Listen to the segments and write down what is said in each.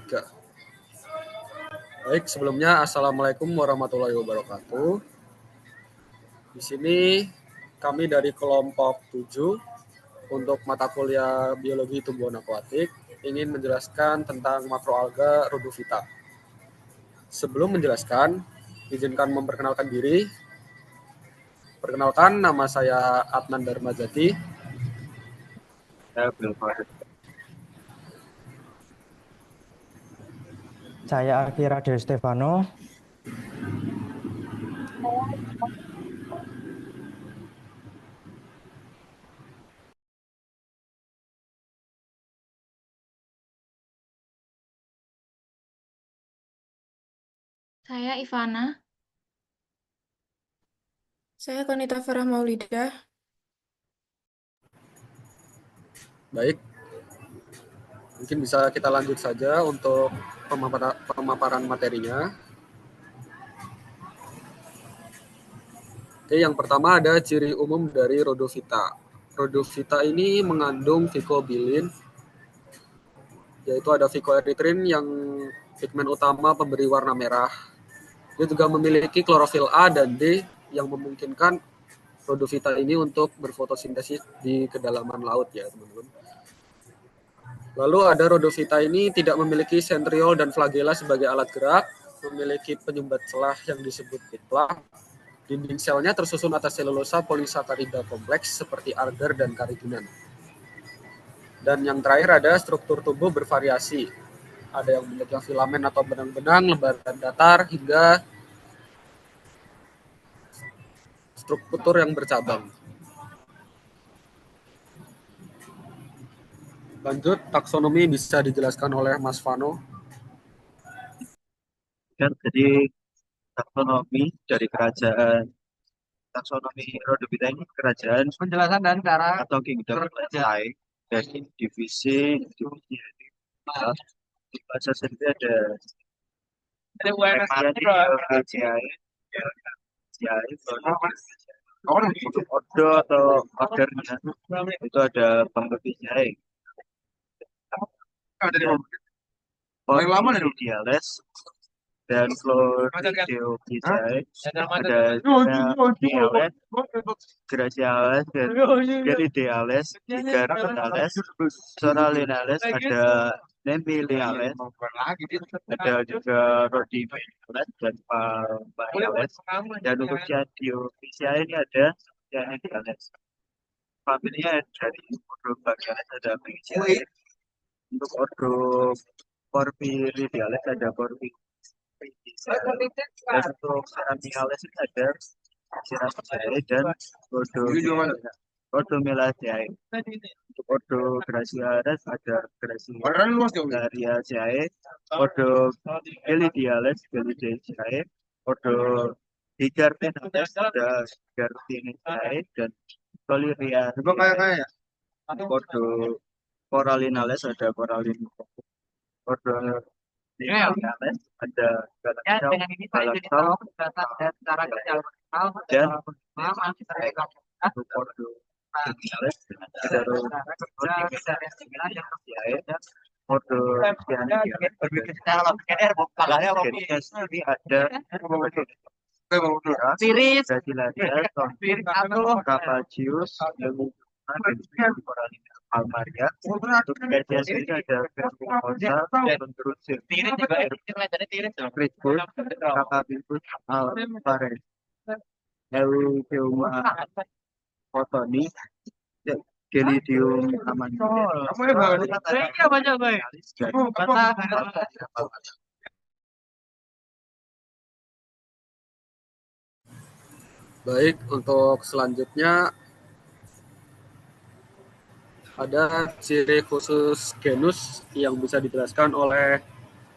3. Baik, sebelumnya Assalamualaikum warahmatullahi wabarakatuh. Di sini kami dari kelompok 7 untuk mata kuliah Biologi Tumbuhan Akuatik ingin menjelaskan tentang makroalga rhodophyta. Sebelum menjelaskan, izinkan memperkenalkan diri. Perkenalkan, nama saya Adnan Darmajati. Saya Akira De Stefano. Saya Ivana. Saya Konita Farah Maulidah. Baik, mungkin bisa kita lanjut saja untuk pemaparan materinya. Oke, yang pertama ada ciri umum dari rhodophyta. Rhodophyta ini mengandung vicobilin, yaitu ada vicoerythrin yang pigmen utama pemberi warna merah. Dia juga memiliki klorofil A dan D yang memungkinkan rhodophyta ini untuk berfotosintesis di kedalaman laut ya teman-teman. Lalu ada rhodophyta ini tidak memiliki sentriol dan flagella sebagai alat gerak, memiliki penyumbat celah yang disebut pitpla. Dinding selnya tersusun atas selulosa polisakarida kompleks seperti agar dan kariginan. Dan yang terakhir ada struktur tubuh bervariasi. Ada yang bentuknya filamen atau benang-benang, lembaran datar, hingga struktur yang bercabang. Lanjut, taksonomi bisa dijelaskan oleh Mas Vano. Jadi taksonomi dari kerajaan, taksonomi rhodophyta ini kerajaan penjelasan dan cara atau kingdom selesai dari divisi di bahasa sendiri ada untuk ordo atau ordernya itu ada pembebisnya paling lama dari Diales dan Chlorhydropicae ada Diales, Graciales dan Geridiales, Gardenales, Soralinales, ada Nemiliales, ada juga Rhodophyta dan Palmariales, dan untuk Diophyceae ini ada Diales. Familinya dari ordo Bagianes ada Phyceae, untuk ordo Porphyridiales ada Porphyridiales, dan untuk Ceramiales ada Ceramicae dan Rhodomelaceae. Untuk ordo Graciales ada Gracilaceae, ordo Gelidiales Gelidaceae, ordo Digardenales ada Gardeniaceae dan Collyriaceae. Ordo Coralinales ada Coralinaceae. Ordo Diales ada Galaxau, dan ordo Diales ada ordo ini ada Piris, Capacius, Coralina Almaria. Untuk spesies ini ada Vermicosa, Ventrusir, Crispus, Capabicus alvarez, Eugeuma photoni, Gelidium amanita. Baik, untuk selanjutnya ada ciri khusus genus yang bisa dijelaskan oleh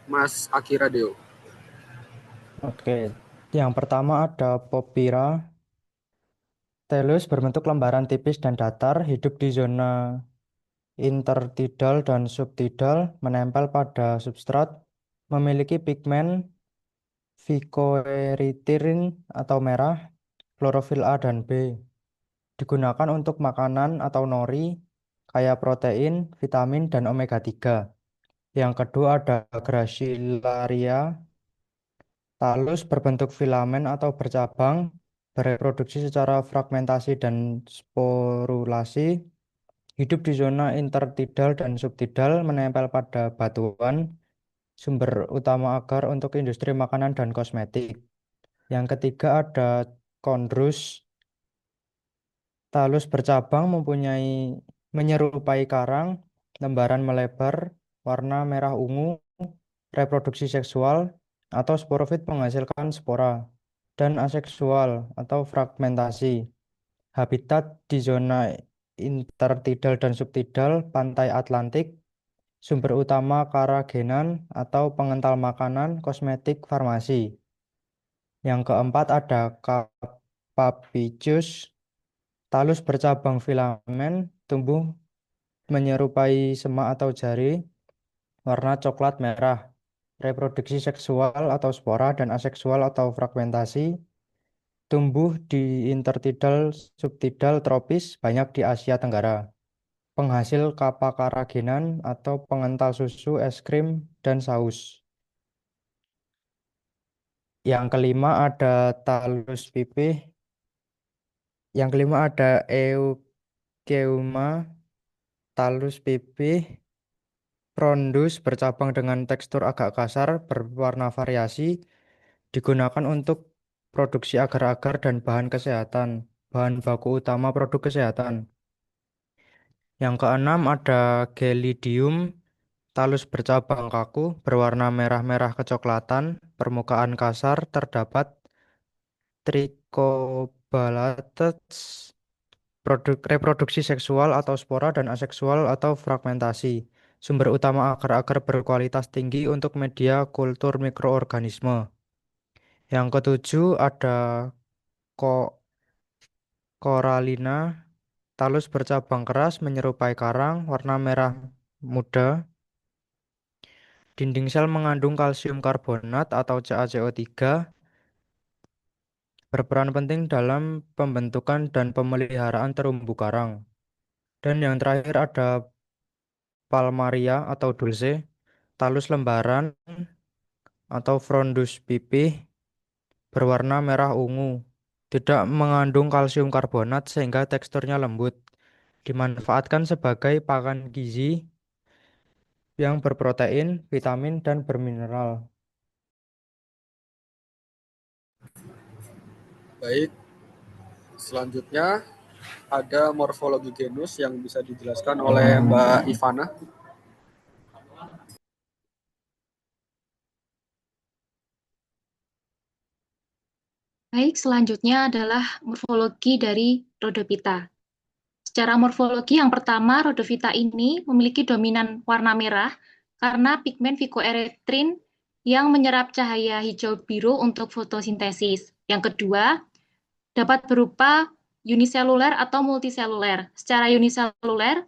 Mas Akira Deo. Oke, yang pertama ada Popira. Thallus berbentuk lembaran tipis dan datar, hidup di zona intertidal dan subtidal, menempel pada substrat, memiliki pigmen vicoerythrin atau merah, klorofil A dan B. Digunakan untuk makanan atau nori, kaya protein, vitamin, dan omega 3. Yang kedua ada Gracilaria. Talus berbentuk filamen atau bercabang, bereproduksi secara fragmentasi dan sporulasi, hidup di zona intertidal dan subtidal, menempel pada batuan, sumber utama agar untuk industri makanan dan kosmetik. Yang ketiga ada Chondrus. Talus bercabang menyerupai karang, lembaran melebar, warna merah ungu, reproduksi seksual, atau sporofit menghasilkan spora, dan aseksual atau fragmentasi. Habitat di zona intertidal dan subtidal pantai Atlantik, sumber utama karagenan atau pengental makanan, kosmetik, farmasi. Yang keempat ada Capabicus. Talus bercabang filamen, tumbuh menyerupai semak atau jari, warna coklat merah, reproduksi seksual atau spora dan aseksual atau fragmentasi, tumbuh di intertidal subtidal tropis, banyak di Asia Tenggara. Penghasil kapakaragenan atau pengental susu, es krim, dan saus. Yang kelima ada Talus pipih. Yang kelima ada Eucheuma. Talus pipih frondus bercabang dengan tekstur agak kasar, berwarna variasi, digunakan untuk produksi agar-agar dan bahan kesehatan, bahan baku utama produk kesehatan. Yang keenam ada Gelidium. Talus bercabang kaku, berwarna merah-merah kecoklatan, permukaan kasar, terdapat trichobalates, reproduksi seksual atau spora dan aseksual atau fragmentasi. Sumber utama agar-agar berkualitas tinggi untuk media kultur mikroorganisme. Yang ketujuh ada Corallina. Talus bercabang keras menyerupai karang, warna merah muda. Dinding sel mengandung kalsium karbonat atau CaCO3, berperan penting dalam pembentukan dan pemeliharaan terumbu karang. Dan yang terakhir ada Palmaria atau Dulce. Talus lembaran atau frondus pipih, berwarna merah ungu. Tidak mengandung kalsium karbonat sehingga teksturnya lembut. Dimanfaatkan sebagai pakan gizi yang berprotein, vitamin, dan bermineral. Baik, selanjutnya ada morfologi genus yang bisa dijelaskan oleh Mbak Ivana. Baik, selanjutnya adalah morfologi dari Rhodophyta. Secara morfologi yang pertama, Rhodophyta ini memiliki dominan warna merah karena pigmen phycoerythrin yang menyerap cahaya hijau biru untuk fotosintesis. Yang kedua, dapat berupa uniseluler atau multiseluler. Secara uniseluler,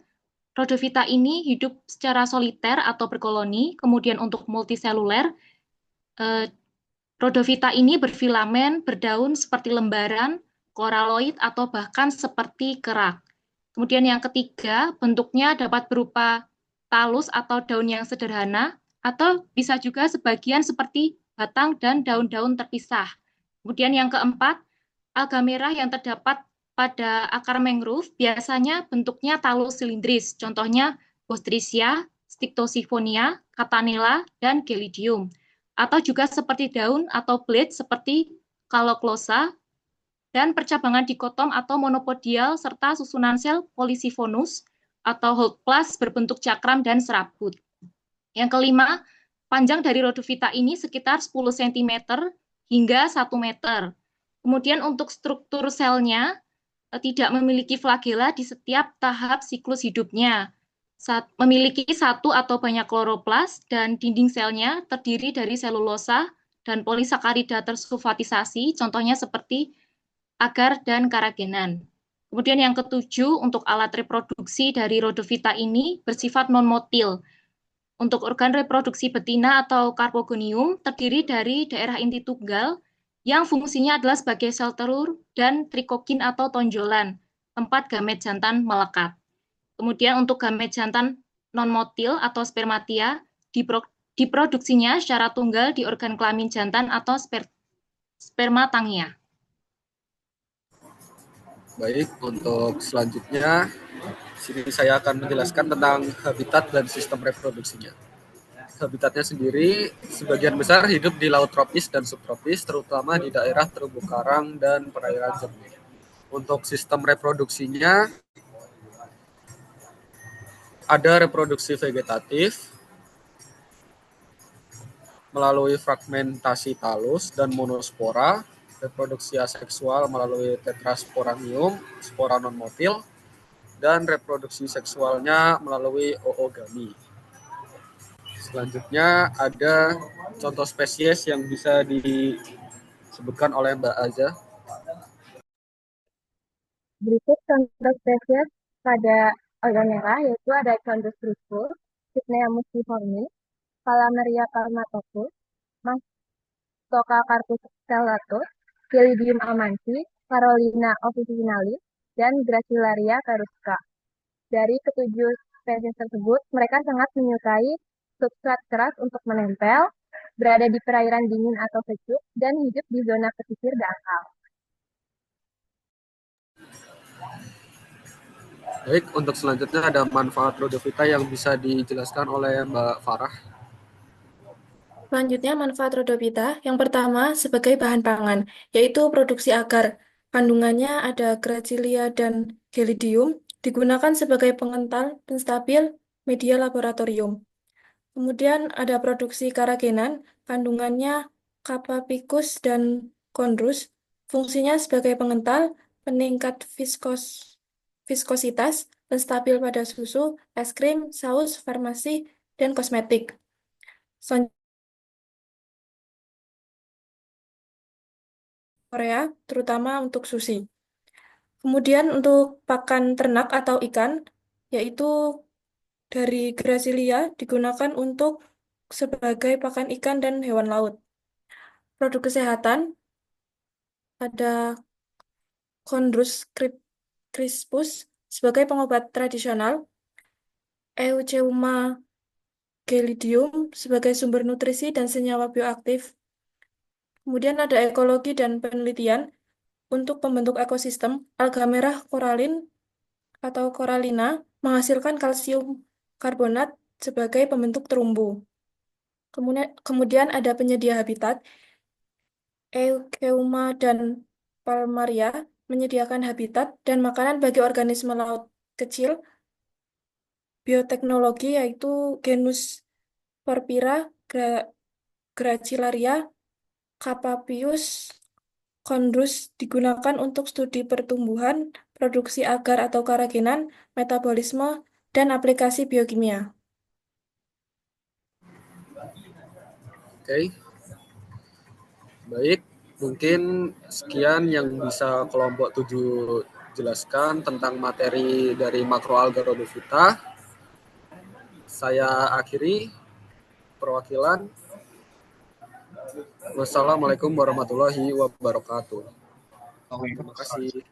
Rhodophyta ini hidup secara soliter atau berkoloni, kemudian untuk multiseluler, Rhodophyta ini berfilamen, berdaun seperti lembaran, koraloid, atau bahkan seperti kerak. Kemudian yang ketiga, bentuknya dapat berupa talus atau daun yang sederhana, atau bisa juga sebagian seperti batang dan daun-daun terpisah. Kemudian yang keempat, alga merah yang terdapat pada akar mangrove biasanya bentuknya talus silindris, contohnya Bostrizia, Stictosiphonia, Catanella, dan Gelidium. Atau juga seperti daun atau blade seperti Caloclosa, dan percabangan dikotom atau monopodial serta susunan sel polisifonus atau holdplast berbentuk cakram dan serabut. Yang kelima, panjang dari Rhodophyta ini sekitar 10 cm hingga 1 meter. Kemudian untuk struktur selnya tidak memiliki flagela di setiap tahap siklus hidupnya. Memiliki satu atau banyak kloroplas dan dinding selnya terdiri dari selulosa dan polisakarida tersulfatisasi, contohnya seperti agar dan karagenan. Kemudian yang ketujuh, untuk alat reproduksi dari Rhodophyta ini bersifat non-motil. Untuk organ reproduksi betina atau carpogonium terdiri dari daerah inti tunggal yang fungsinya adalah sebagai sel telur dan trikokin atau tonjolan, tempat gamet jantan melekat. Kemudian untuk gamet jantan non-motil atau spermatia diproduksinya secara tunggal di organ kelamin jantan atau spermatangia. Baik, untuk selanjutnya, sini saya akan menjelaskan tentang habitat dan sistem reproduksinya. Habitatnya sendiri, sebagian besar hidup di laut tropis dan subtropis, terutama di daerah terumbu karang dan perairan jernih. Untuk sistem reproduksinya, ada reproduksi vegetatif melalui fragmentasi talus dan monospora, reproduksi aseksual melalui tetrasporangium, spora non-motil, dan reproduksi seksualnya melalui oogami. Selanjutnya ada contoh spesies yang bisa disebutkan oleh Mbak Aza. Berikut contoh spesies pada organera, yaitu ada Chondrus crispus, Cypnea musciformis, Palmaria palmatopus, Mastocarpus stellatus, Cilidium amansi, Carolina officinalis, dan Gracilaria caruska. Dari ketujuh spesies tersebut, mereka sangat menyukai substrat keras untuk menempel, berada di perairan dingin atau sejuk, dan hidup di zona pesisir dangkal. Baik, untuk selanjutnya ada manfaat rhodophyta yang bisa dijelaskan oleh Mbak Farah. Selanjutnya, manfaat rhodophyta. Yang pertama, sebagai bahan pangan, yaitu produksi agar. Kandungannya ada Gracilia dan Gelidium, digunakan sebagai pengental penstabil media laboratorium. Kemudian ada produksi karagenan, kandungannya Capapicus dan Chondrus, fungsinya sebagai pengental, peningkat viskositas, penstabil pada susu, es krim, saus, farmasi, dan kosmetik. Korea, terutama untuk sushi. Kemudian untuk pakan ternak atau ikan, yaitu dari Gracilia digunakan untuk sebagai pakan ikan dan hewan laut. Produk kesehatan ada Chondrus crispus sebagai pengobat tradisional, Euceuma gelidium sebagai sumber nutrisi dan senyawa bioaktif. Kemudian ada ekologi dan penelitian untuk pembentuk ekosistem. Alga merah koralin atau koralina menghasilkan kalsium karbonat sebagai pembentuk terumbu. Kemudian ada penyedia habitat. Eucheuma dan Palmaria menyediakan habitat dan makanan bagi organisme laut kecil. Bioteknologi yaitu genus Porphyra, Gracilaria, Capapius, Chondrus digunakan untuk studi pertumbuhan, produksi agar atau karagenan, metabolisme, dan aplikasi biokimia. Oke. Baik, mungkin sekian yang bisa kelompok 7 jelaskan tentang materi dari makroalga rhodophyta. Saya akhiri perwakilan. Wassalamualaikum warahmatullahi wabarakatuh. Terima kasih.